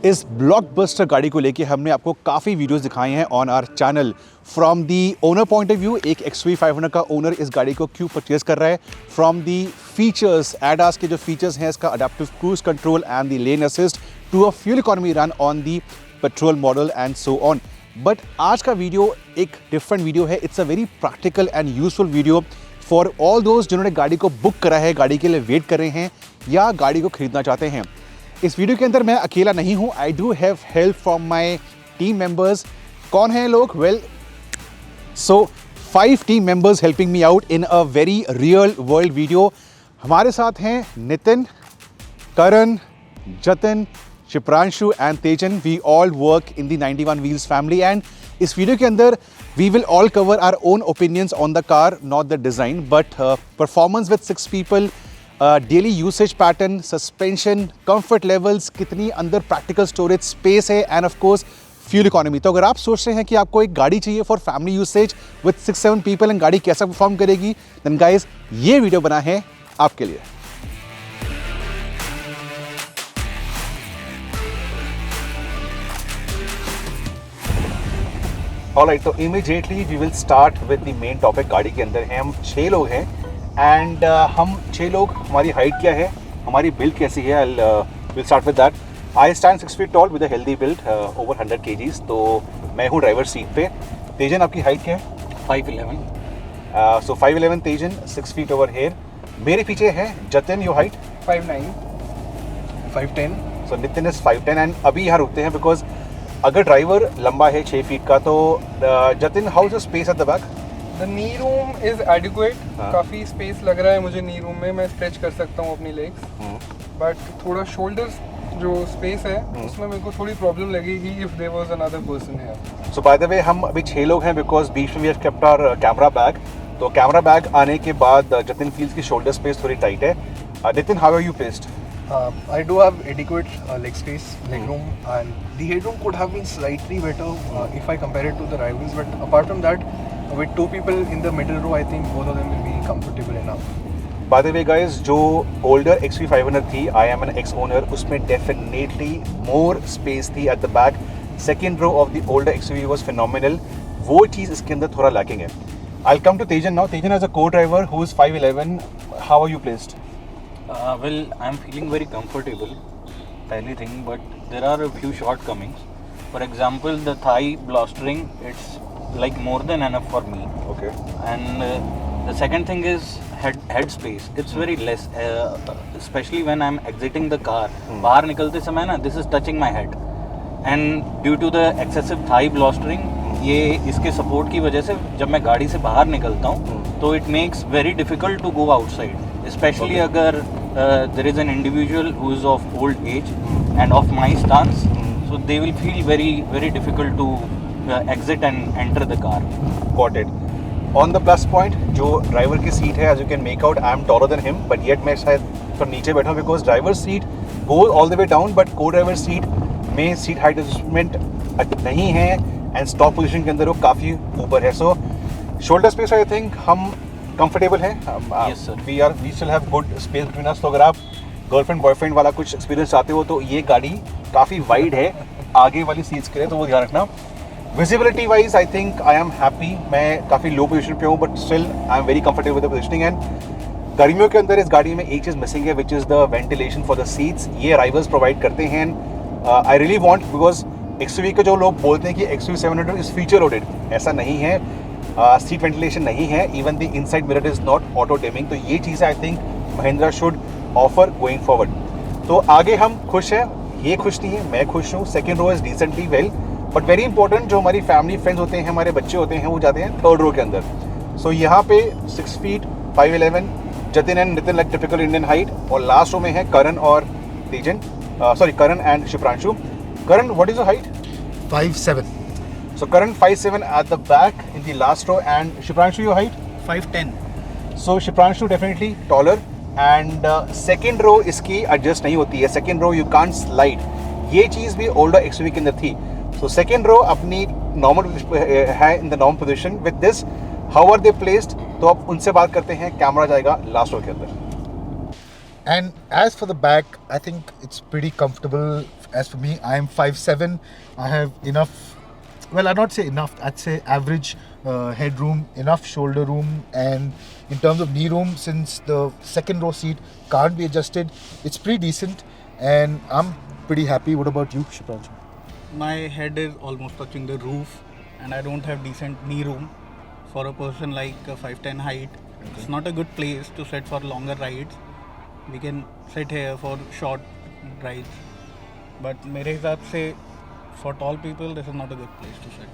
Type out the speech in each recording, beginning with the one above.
इस ब्लॉकबस्टर गाड़ी को लेके हमने आपको काफ़ी वीडियोस दिखाए हैं on our channel. From the owner point of view, एक XUV500 का ओनर इस गाड़ी को क्यों परचेज कर रहा है, फ्रॉम दी फीचर्स, एडास के जो फीचर्स हैं, इसका adaptive cruise control and the lane assist, to a fuel economy run on the petrol model and so on. But आज का वीडियो एक डिफरेंट वीडियो है। It's a very practical and useful video for all दोस्त जिन्होंने गाड़ी को book करा है, गाड़ी के लिए वेट कर रहे हैं या गाड़ी को खरीदना चाहते हैं। इस वीडियो के अंदर मैं अकेला नहीं हूं, I do have help from my team members. कौन हैं लोग? Well, so 5 team members helping me out in a very real world video. हमारे साथ हैं Nitin, Karan, Jatin, Shipranshu and Tejan. We all work in the 91 Wheels family and इस वीडियो के अंदर we will all cover our own opinions on the car, not the design but performance with 6 people, daily usage pattern, suspension, comfort levels, कितनी अंदर practical storage space है end of course fuel economy. तो अगर आप सोच रहे हैं कि आपको एक गाड़ी चाहिए for family usage with 6-7 people and गाड़ी कैसा परफॉर्म करेगी, देन गाइस ये वीडियो बना है आपके लिए। ऑलराइट, तो immediately we will start with the main topic. गाड़ी के अंदर हैं हम 6 लोग हैं एंड हम 6 लोग, हमारी हाइट क्या है, हमारी बिल्ड कैसी है, will start with that. I stand 6 feet tall with a healthy build, over 100 kgs। तो मैं हूँ ड्राइवर सीट पे। तेजन, आपकी हाइट क्या है? 5'11". सो 5'11 तेजन, 6 फीट ओवर हेयर। मेरे पीछे है Jatin, your height? 5'9". 5'10". So Nitin is 5'10 and अभी यहाँ रुकते हैं बिकॉज अगर ड्राइवर लंबा है 6 फीट का तो Jatin, how is the space at the back? The knee room is adequate. हाँ। काफ़ी स्पेस लग रहा है मुझे नी रूम में, मैं स्ट्रेच कर सकता हूँ अपनी लेग्स। बट थोड़ा शोल्डर्स जो स्पेस है उसमें मेरे को थोड़ी प्रॉब्लम लगेगी if there was another person here. So by the way, हम अभी 6 लोग हैं बिकॉज बीच में we have kept our camera bag. तो कैमरा बैग आने के बाद जतिन फील्स की शोल्डर स्पेस थोड़ी टाइट है। Nitin, how are you placed? I do have adequate leg space, leg room, and the headroom could have been slightly better if I compare it to the rivals. But apart from that, with 2 people in the middle row, I think both of them will be comfortable enough. By the way guys, जो older XUV500 थी, I am an ex owner, उसमें definitely more space थी at the back. Second row of the older XUV was phenomenal. वो चीज़ इसके अंदर थोड़ा lacking है। I come to Tejan now. Tejan, as a co driver who is 5'11", how are you placed? Well, I'm feeling very comfortable, pehli thing, but there are a few shortcomings. For example, the thigh blostering, it's like more than enough for me. Okay. And the second thing is head space. It's very less, especially when I'm exiting the car. बाहर निकलते समय ना, this is touching my head. And due to the excessive thigh blostering, ये इसके support की वजह से जब मैं गाड़ी से बाहर निकलता हूँ तो it makes very difficult to go outside. Especially अगर there is an individual who is of old age and of my stance, so they will feel very, very difficult to exit and enter the car. Got it. On the plus point, जो driver की seat है, as you can make out, I am taller than him, but yet मैं शायद थोड़ा नीचे बैठा हूँ because driver seat goes all the way down, but co-driver seat में सीट हाइट एडजस्टमेंट नहीं है एंड स्टॉक पोजीशन के अंदर वो काफ़ी ऊपर है। So shoulder space I think हम कंफर्टेबल हैं। Yes, sir. We still have good space between us. तो अगर आप गर्लफ्रेंड बॉयफ्रेंड वाला कुछ एक्सपीरियंस चाहते हो तो ये गाड़ी काफ़ी वाइड है आगे वाली सीट्स के लिए, तो वो ध्यान रखना। Visibility wise I think I am happy. मैं काफ़ी लो पोजीशन पे हूँ but still I am very comfortable with the positioning. And गर्मियों के अंदर इस गाड़ी में एक चीज़ मिसिंग है which is the ventilation for the seats. ये राइवल्स प्रोवाइड करते हैं। I really want, because XUV के जो लोग बोलते हैं कि XUV700 इज़ फीचर लोडेड, ऐसा नहीं है। सीट वेंटिलेशन नहीं है, even the inside mirror is not auto dimming. तो ये चीज़ I think Mahindra should offer going forward. तो आगे हम खुश हैं, ये खुश नहीं है, मैं खुश हूँ। Second row is decently well, but very important जो हमारी फैमिली फ्रेंड्स होते हैं, हमारे बच्चे होते हैं, वो जाते हैं थर्ड रो के अंदर। सो यहाँ पे 6 feet 5'11", Jatin and Nitin like typical Indian height, और लास्ट रो में है करण और Tejan, sorry Karan and Shipranshu. Karan, what is your height? 5'7". So Karan 5'7" at the back in the last row, and Shipranshu, your height? 5'10". So Shipranshu definitely taller, and second row इसकी adjust नहीं होती है। Second row you can't slide. ये चीज़ भी older XUV के अंदर थी। So second row अपनी normal है in the normal position. With this, how are they placed? तो अब उनसे बात करते हैं। कैमरा जाएगा last row के अंदर। And as for the back, I think it's pretty comfortable as for me, I am 5'7". I have enough, well, I'd not say enough, I'd say average headroom, enough shoulder room, and in terms of knee room, since the second row seat can't be adjusted, it's pretty decent, and I'm pretty happy. What about you, Shipranju? My head is almost touching the roof, and I don't have decent knee room for a person like 5'10" height. Okay. It's not a good place to sit for longer rides. We can sit here for short rides, but मेरे हिसाब से for tall people this is not a good place to sit.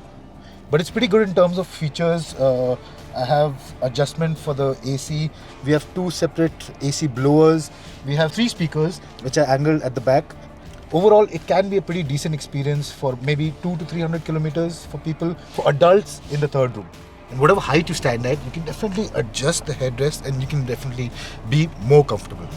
But it's pretty good in terms of features. I have adjustment for the AC. We have 2 separate AC blowers. We have 3 speakers which are angled at the back. Overall, it can be a pretty decent experience for maybe 200 to 300 kilometers for people, for adults in the third room. And whatever height you stand at, you can definitely adjust the headrest and you can definitely be more comfortable.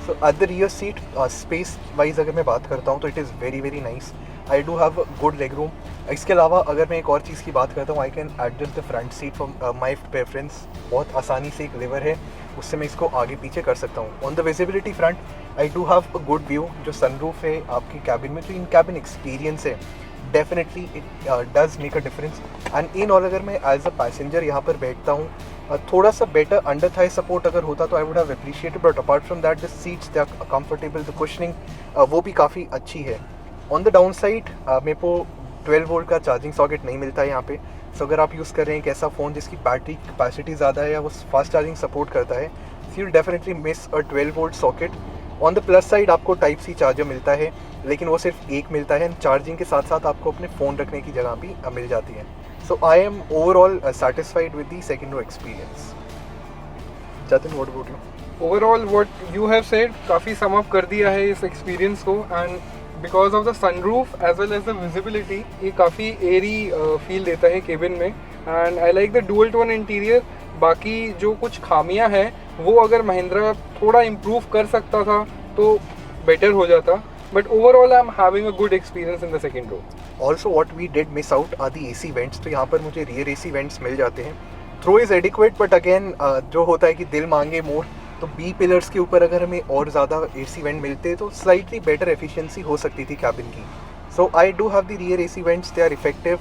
So at the rear seat, space wise अगर मैं बात करता हूँ तो it is very very nice. I do have a good leg room. इसके अलावा अगर मैं एक और चीज़ की बात करता हूँ, I can adjust the front seat from my preference. बहुत आसानी से एक lever है, उससे मैं इसको आगे पीछे कर सकता हूँ. On the visibility front, I do have a good view. जो sunroof है आपकी cabin में, जो in cabin experience है, definitely it does make a difference. And in all, अगर मैं as a passenger यहाँ पर बैठता हूँ, थोड़ा सा बेटर अंडर थाई सपोर्ट अगर होता तो I would have appreciated, but apart from that the seats they are comfortable, the cushioning वो भी काफ़ी अच्छी है. ऑन द डाउन साइड मेरे को 12 वोल्ट का चार्जिंग सॉकेट नहीं मिलता है यहाँ पे. सो अगर आप यूज़ कर रहे हैं एक ऐसा फ़ोन जिसकी बैटरी कैपेसिटी ज़्यादा है या वो फास्ट चार्जिंग सपोर्ट करता है, you will definitely miss a 12 volt socket. On the plus side आपको टाइप सी चार्जर मिलता है, लेकिन वो सिर्फ एक मिलता है. चार्जिंग के साथ साथ आपको अपने फ़ोन रखने की जगह भी मिल जाती है. So I am overall satisfied with the second row experience. Jatin, what about you? Overall, what you have said काफ़ी sum up कर दिया है इस experience को, and because of the sunroof as well as the visibility, ये काफ़ी airy feel देता है cabin में, and I like the dual tone interior. बाकी जो कुछ खामियां हैं वो अगर महिंद्रा थोड़ा improve कर सकता था तो better हो जाता. But overall, I'm having a good experience in the second row. Also, what we did miss out are the AC vents. तो यहाँ पर मुझे rear AC vents मिल जाते हैं. Throw is adequate, but again जो होता है कि दिल मांगे मोर, तो B पिलर्स के ऊपर अगर हमें और ज़्यादा AC वेंट मिलते तो स्लाइटली बेटर एफिशिएंसी हो सकती थी कैबिन की. So I do have the rear AC vents, they are effective,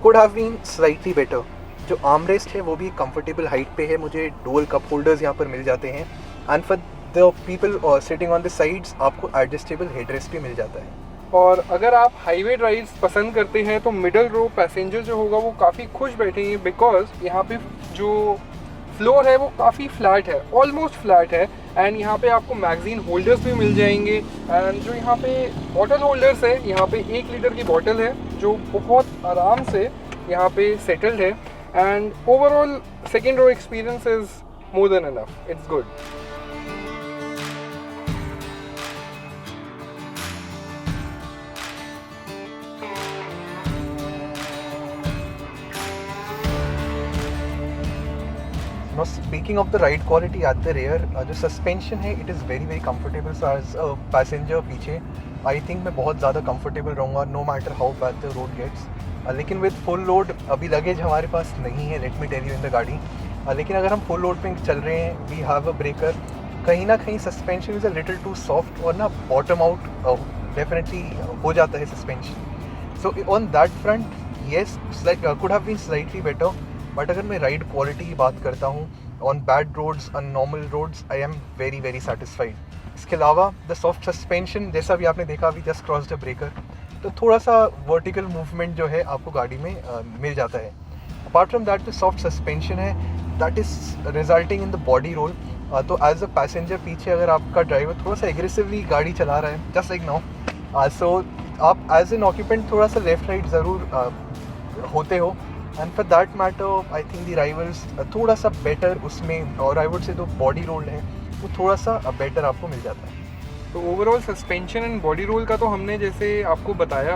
could have been slightly better. जो आर्म रेस्ट है वो भी कंफर्टेबल हाइट पे है, मुझे डुअल कप होल्डर्स यहाँ पर मिल जाते हैं, and for the people sitting on the sides आपको एडजस्टेबल हेडरेस्ट भी मिल जाता है. और अगर आप हाईवे ड्राइव्स पसंद करते हैं तो मिडल रो पैसेंजर जो होगा वो काफ़ी खुश बैठेंगे, बिकॉज यहाँ पे जो फ्लोर है वो काफ़ी फ्लैट है, ऑलमोस्ट फ्लैट है, एंड यहाँ पे आपको मैगजीन होल्डर्स भी मिल जाएंगे. एंड जो यहाँ पे बॉटल होल्डर्स है, यहाँ पे 1 लीटर की बॉटल है जो बहुत आराम से यहाँ पे सेटल्ड है. And overall second row experience is more than enough, it's good. Now speaking of the ride quality at the rear, जो सस्पेंशन है it is very very comfortable. So as a passenger पीछे I think मैं बहुत ज़्यादा comfortable रहूँगा no matter how bad the road gets. लेकिन with full load अभी luggage हमारे पास नहीं है, let me tell you in the गाड़ी. लेकिन अगर हम full load पे चल रहे हैं, we have a breaker, कहीं ना कहीं suspension is a little too soft और ना bottom out definitely हो जाता है suspension. So on that front yes, could have been slightly better. But अगर मैं राइड क्वालिटी की बात करता हूँ, on bad roads, on normal roads, I am very very satisfied. इसके अलावा द सॉफ्ट सस्पेंशन, जैसा भी आपने देखा, अभी जस्ट क्रॉस द ब्रेकर, तो थोड़ा सा वर्टिकल मूवमेंट जो है आपको गाड़ी में मिल जाता है. अपार्ट फ्रॉम दैट जो सॉफ्ट सस्पेंशन है that is resulting in the body roll. तो एज अ पैसेंजर पीछे अगर आपका ड्राइवर थोड़ा सा एग्रेसिवली गाड़ी चला रहा है, जस्ट लाइक नाउ, सो आप एज एन ऑक्यूपेंट थोड़ा सा लेफ्ट राइट ज़रूर होते हो. And for that matter I think the rivals थोड़ा सा बेटर उसमें, और आई वुड से जो बॉडी रोल है वो थोड़ा सा बेटर आपको मिल जाता है. तो overall suspension and body roll का तो हमने जैसे आपको बताया,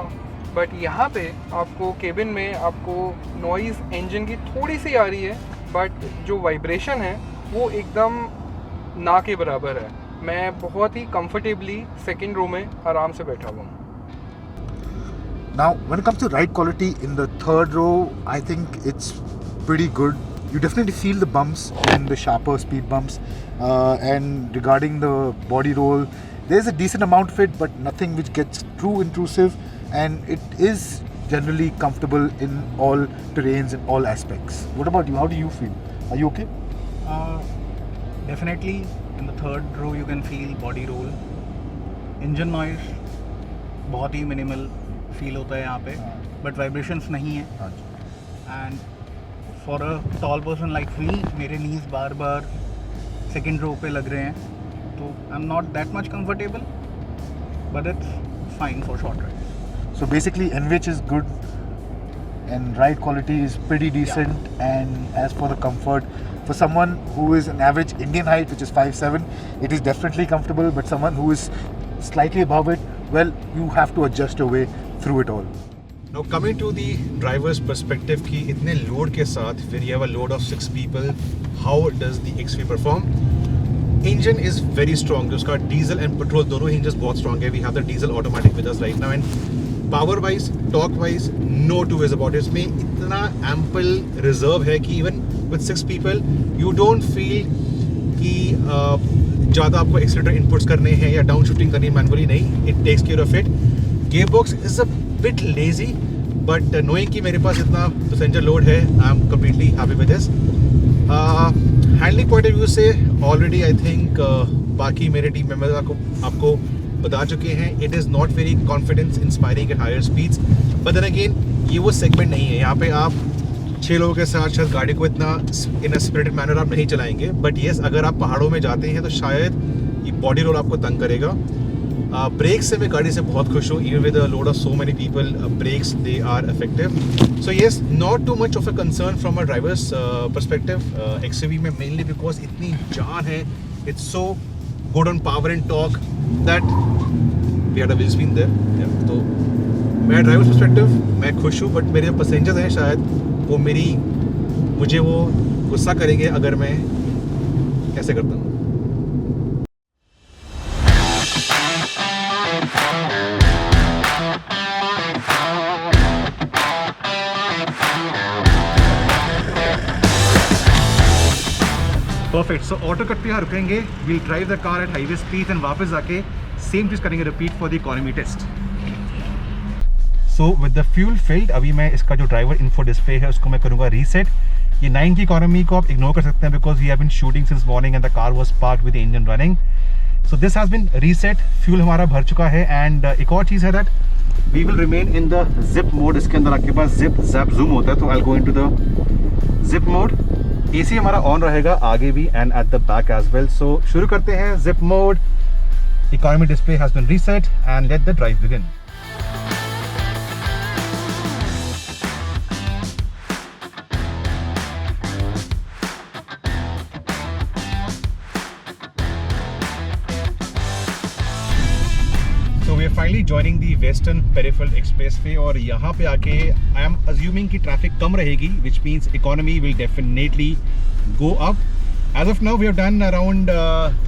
बट यहाँ पे आपको केबिन में आपको नॉइज़ इंजन की थोड़ी सी आ रही है, बट जो वाइब्रेशन है वो एकदम ना के बराबर है. मैं बहुत ही कंफर्टेबली सेकेंड रो में आराम से बैठा हुआ हूँ. Now, when it comes to ride quality in the third row, I think it's pretty good. You definitely feel the bumps and the sharper speed bumps. And regarding the body roll, there's a decent amount of it, but nothing which gets too intrusive. And it is generally comfortable in all terrains and all aspects. What about you? How do you feel? Are you okay? Definitely in the third row you can feel body roll. Engine noise बहुत ही minimal feel होता है यहाँ पे, but vibrations नहीं है. And for a tall person like me, मेरे knees बार बार second row पे लग रहे हैं, तो I'm not that much comfortable, but it's fine for short rides. So basically, NVH is good, and ride quality is pretty decent. Yeah. And as for the comfort, for someone who is an average Indian height, which is 5'7", it is definitely comfortable. But someone who is slightly above it, well, you have to adjust your way through it all. Now coming to the driver's perspective, कि इतने load के साथ, when you have a load of 6 people, how does the XUV perform? Engine is very strong. उसका diesel and petrol दोनों engines बहुत strong है. We have the diesel automatic with us right now, and power wise, torque wise, no two ways about it. इसमें इतना ample reserve है कि even with 6 people, you don't feel कि ज़्यादा आपको accelerator inputs करने हैं या downshifting करनी है manually. नहीं, it takes care of it. Gearbox is a bit lazy, but knowing कि मेरे पास इतना passenger load है, I'm completely happy with this. Handling point of view से already I think बाकी मेरे team members आपको बता चुके हैं. It is not very confidence inspiring at higher speeds, but then again ये वो segment नहीं है. यहाँ पे आप 6 लोगों के साथ शायद गाड़ी को इतना in a spirited manner आप नहीं चलाएंगे. But yes, अगर आप पहाड़ों में जाते हैं तो शायद ये body roll आपको तंग करेगा. Brakes से मैं गाड़ी से बहुत खुश हूँ. Even with a load of so many people, brakes they are effective. So yes, not too much of a concern from a driver's perspective. XUV में mainly because इतनी जान है. It's so good on power and torque that we had a wheel spin there. Yeah, तो मैं driver's perspective मैं खुश हूँ. But मेरे जो passengers हैं शायद वो मुझे वो गुस्सा करेंगे अगर मैं ऐसे करता हूँ. Perfect. So auto cut पे यहाँ रुकेंगे. We'll drive the car at highway speed and वापस जाके same चीज़ करेंगे repeat for the economy test. So with the fuel filled, अभी मैं इसका जो driver info display है उसको मैं करूँगा reset. ये 9 की economy को आप ignore कर सकते हैं because we have been shooting since morning and the car was parked with the engine running. So this has been reset. Fuel हमारा भर चुका है and एक और चीज़ है that we will remain in the zip mode. इसके अंदर आपके पास zip, zap, zoom होता है, तो I'll go into the zip mode. AC हमारा ऑन रहेगा आगे भी and at the back as well. So शुरू करते हैं. Zip mode, economy display has been reset and let the drive begin. So we are finally joining the Western Peripheral Expressway और यहाँ पे आके I am assuming कि traffic कम रहेगी, which means economy will definitely go up. As of now we have done around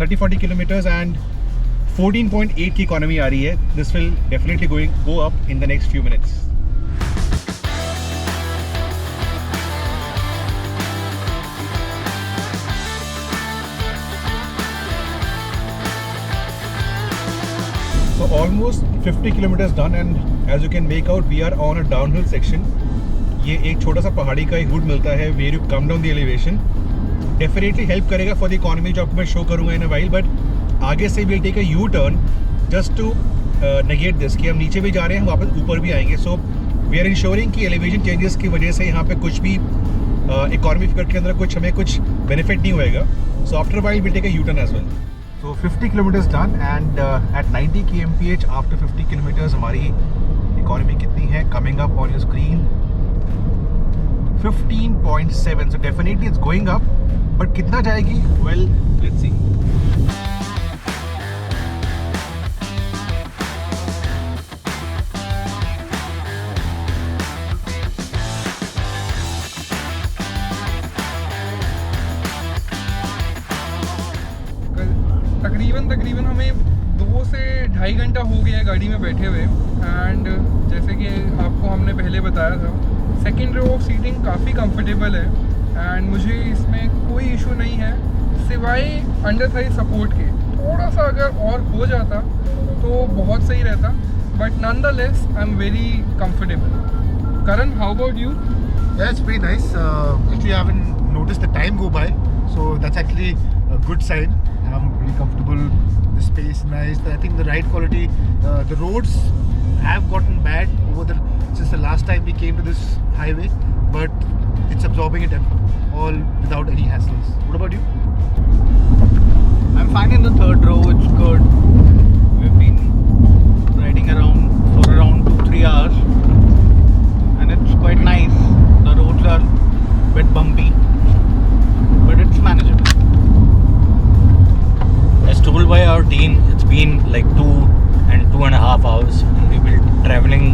30-40 kilometers and 14.8 की economy आ रही है. This will definitely go up in the next few minutes. So almost 50 kilometers done and as you can make out we are on a downhill section. ये एक छोटा सा पहाड़ी का एक route मिलता है where you come down the elevation. Definitely help करेगा for the economy जो आपको मैं show करूँगा in a while, but आगे से we'll take a U-turn just to negate this कि हम नीचे भी जा रहे हैं, हम वापस ऊपर भी आएंगे. So we are ensuring कि elevation changes की वजह से यहाँ पे कुछ भी economy figure के अंदर कुछ हमें कुछ benefit नहीं होएगा. So after a while we'll take a U-turn as well. So 50 kilometers done and at 90 kmph after 50 kilometers हमारी economy कितनी है? Coming up on your screen 15.7. So definitely it's going up, but कितना जाएगी? Well, let's see. तकरीबन हमें 2 से 2.5 घंटा हो गया है गाड़ी में बैठे हुए। एंड जैसे कि आपको हमने पहले बताया था, सेकंड रो ऑफ सीटिंग काफ़ी कंफर्टेबल है एंड मुझे इसमें कोई इशू नहीं है सिवाय अंडर थाई सपोर्ट के। थोड़ा सा अगर और हो जाता तो बहुत सही रहता, but nonetheless I am very comfortable. Karan, how about you? Yeah, it's pretty nice. Actually, I haven't noticed the time go by, so that's actually a good sign. I'm really comfortable. The space is nice. I think the ride quality, the roads have gotten bad since the last time we came to this highway, but it's absorbing it all without any hassles. What about you? I'm fine in the third row. It's good. We've been riding around for around 2-3 hours, and it's quite nice. The roads are a bit bumpy, but it's manageable. As told by our team, it's been like 2.5 hours. We've been traveling.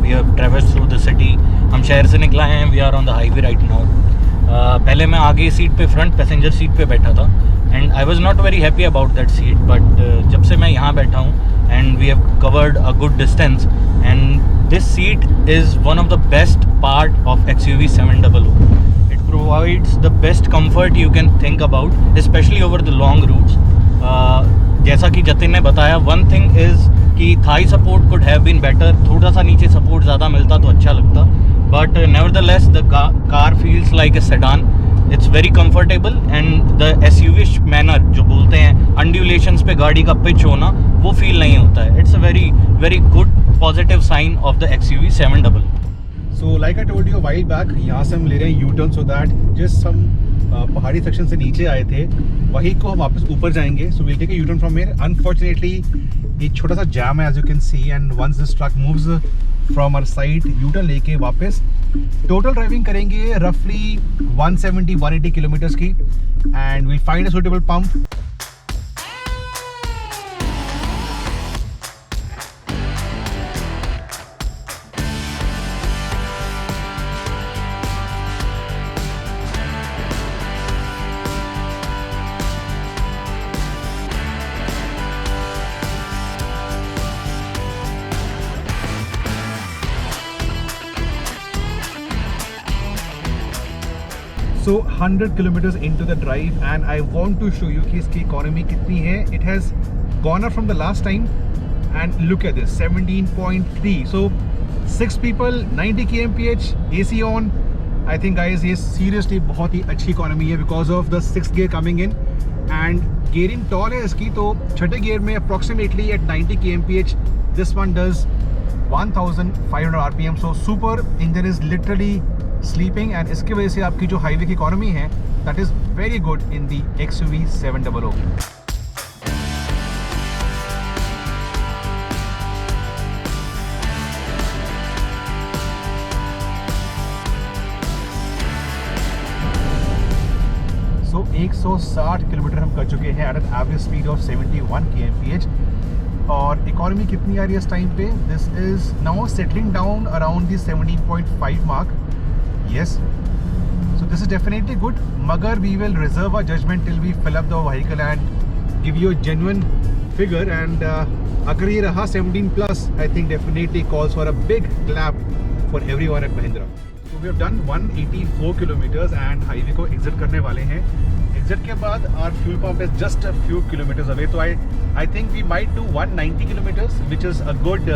We have traversed through the city. हम शहर से निकला हैं. We are on the highway right now. पहले मैं आगे seat पे front passenger seat पे बैठा था and I was not very happy about that seat, but जब से मैं यहाँ बैठा हूँ and we have covered a good distance and this seat is one of the best part of XUV700. It provides the best comfort you can think about, especially over the long routes. जैसा कि जतिन ने बताया, one thing is कि thigh support could have been better. थोड़ा सा नीचे support ज़्यादा मिलता तो अच्छा लगता. But nevertheless, the car feels like a sedan. It's very comfortable and the SUV manner जो बोलते हैं undulations पे गाड़ी का pitch होना, वो feel नहीं होता है. It's a very very good positive sign of the XUV700. So like I told you a while back, यहाँ से हम ले रहे हैं U-turn so that जिस हम पहाड़ी सेक्शन से नीचे आए थे वही को हम वापस ऊपर जाएंगे. So we'll take a U-turn from here. Unfortunately, एक छोटा सा jam है as you can see, and once this truck moves from our side, U-turn लेके वापस टोटल ड्राइविंग करेंगे रफली 170-180 किलोमीटर्स की and we'll find a suitable pump. So 100 kilometers into the drive and I want to show you कि इसकी economy कितनी है. It has gone up from the last time and look at this, 17.3. So 6 people, 90 kmph, AC on. I think guys ये seriously बहुत ही अच्छी economy है because of the 6th gear coming in and gearing tall है इसकी. तो छठे gear में approximately at 90 kmph this one does 1500 rpm. So super engine is literally sleeping and इसकी वजह से आपकी जो हाईवे की इकोनॉमी है that is very good in the XUV700. So 160 kilometre हम कर चुके हैं at an average speed of 71 kmph और इकोनॉमी कितनी आ रही है इस टाइम पे? This is now settling down around the 17.5 mark. Yes, so this is definitely good. Magar we will reserve our judgment till we fill up the vehicle and give you a genuine figure. And agar ye raha 17 plus, I think definitely calls for a big clap for everyone at Mahindra. So we have done 184 kilometers and highway को exit करने वाले हैं. Exit के बाद our fuel pump is just a few kilometers away. So I think we might do 190 kilometers, which is a good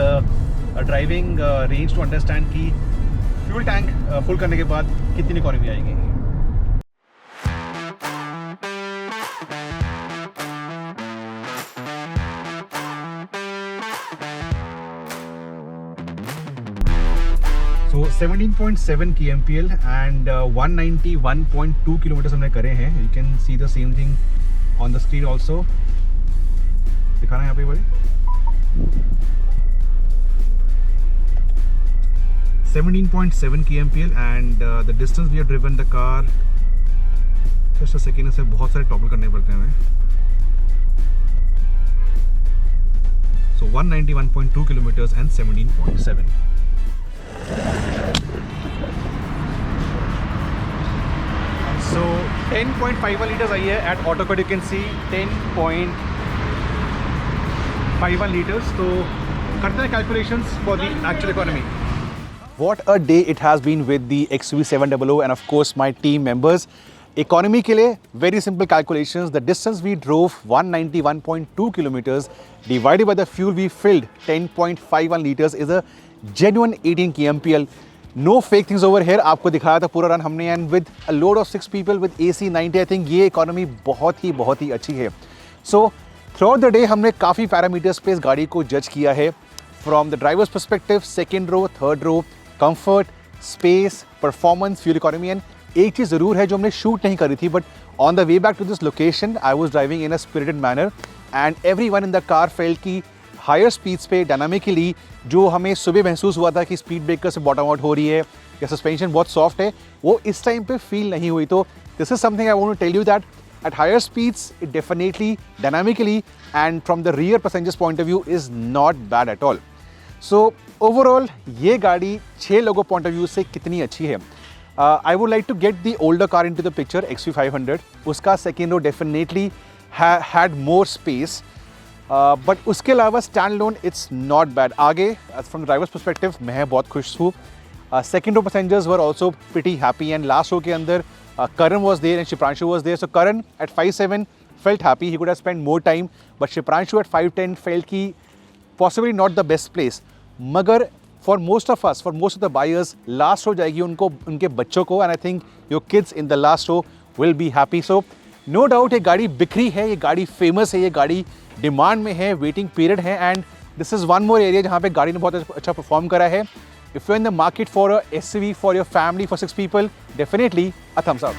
driving range to understand कि fuel tank full करने के बाद कितनी इकोनॉमी आएगी. So 17.7 kmpl and 191.2 kilometers हमने करे हैं. You can see the same thing on the screen also. दिखाना है यहाँ पे बड़े 17.7 kmpl and the distance we have driven the car, just a second, इसे बहुत सारे टॉगल करने पड़ते हैं हमें. So 191.2 kilometers and 17.7. So 10.51 liters आई है at AutoCAD. You can see 10.51 1.51 liters. तो करते हैं calculations for the actual economy. What a day it has been with the XUV700 and of course my team members. Economy के लिए very simple calculations. The distance we drove 191.2 kilometers divided by the fuel we filled 10.51 liters is a genuine 18 kmpl. No fake things over here. आपको दिखाया था पूरा run हमने and with a load of 6 people with AC 90 I think ये economy बहुत ही अच्छी है. So throughout the day हमने काफ़ी पैरामीटर्स पे इस गाड़ी को जज किया है. From the driver's perspective, second row, third row, comfort, space, performance, fuel economy and एक चीज़ ज़रूर है जो हमने शूट नहीं करी थी but on the way back to this location I was driving in a spirited manner and everyone in the car felt कि higher speeds पे डायनामिकली जो हमें सुबह महसूस हुआ था कि स्पीड ब्रेकर से बॉटम आउट हो रही है या सस्पेंशन बहुत सॉफ्ट है वो इस टाइम पे फील नहीं हुई. तो this is something I want to tell you that at higher speeds it definitely dynamically and from the rear passengers point of view is not bad at all. So overall ये गाड़ी 6 लोगों point of view से कितनी अच्छी है. I would like to get the older car into the picture XUV500. उसका second row definitely had more space but उसके अलावा standalone it's not bad. आगे फ्रॉम ड्राइवर्स परस्पेक्टिव मैं बहुत खुश हूँ. Second row passengers were also pretty happy and last row के अंदर Karan was there and Shipranshu was there. So Karan at 5'7" felt happy, he could have spend more time but Shipranshu at 5'10" felt की possibly not the best place. मगर for most of us, for most of the buyers last row जाएगी उनको, उनके बच्चों को and I think your kids in the last row will be happy. So no doubt ये गाड़ी बिखरी है, ये गाड़ी फेमस है, ये गाड़ी डिमांड में है, वेटिंग पीरियड है and this is one more area जहाँ पे गाड़ी ने बहुत अच्छा परफॉर्म करा है. If you in the market for a SUV for your family for 6 people, definitely a thumbs up.